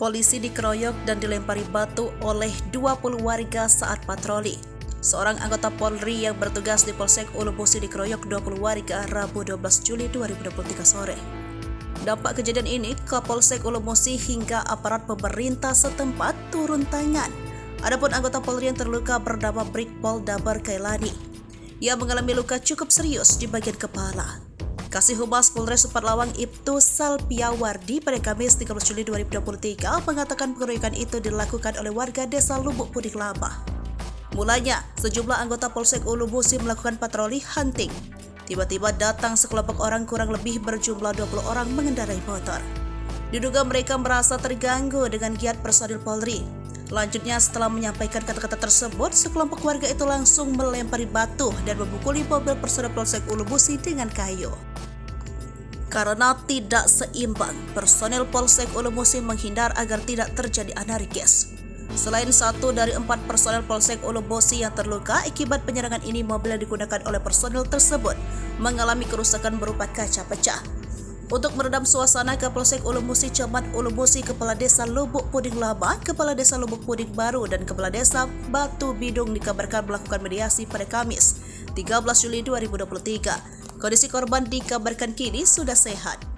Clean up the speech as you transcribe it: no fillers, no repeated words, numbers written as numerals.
Polisi dikeroyok dan dilempari batu oleh 20 warga saat patroli. Seorang anggota Polri yang bertugas di Polsek Ulu Musi dikeroyok 20 warga Rabu 12 Juli 2023 sore. Dampak kejadian ini, Kapolsek Ulu Musi hingga aparat pemerintah setempat turun tangan. Adapun anggota Polri yang terluka bernama Brigpol Dabar Kailani. Ia mengalami luka cukup serius di bagian kepala. Kasih Humas Polres Lawang Ibtu Salpiawardi pada Kamis 13 Juli 2023 mengatakan pengeroyokan itu dilakukan oleh warga desa Lubuk Puding Lama. Mulanya, sejumlah anggota Polsek Ulu Musi melakukan patroli hunting. Tiba-tiba datang sekelompok orang kurang lebih berjumlah 20 orang mengendarai motor. Diduga mereka merasa terganggu dengan giat personil Polri. Selanjutnya, setelah menyampaikan kata-kata tersebut, sekelompok warga itu langsung melempari batu dan memukuli mobil personil Polsek Ulu Musi dengan kayu. Karena tidak seimbang, personel Polsek Ulu Musi menghindar agar tidak terjadi anarkis. Selain satu dari 4 personel Polsek Ulu Musi yang terluka akibat penyerangan ini, mobil yang digunakan oleh personel tersebut mengalami kerusakan berupa kaca pecah. Untuk meredam suasana, Kapolsek Ulu Musi, Camat Ulu Musi, Kepala Desa Lubuk Puding Lama, Kepala Desa Lubuk Puding Baru, dan Kepala Desa Batu Bidung dikabarkan melakukan mediasi pada Kamis 13 Juli 2023. Kondisi korban dikabarkan kini sudah sehat.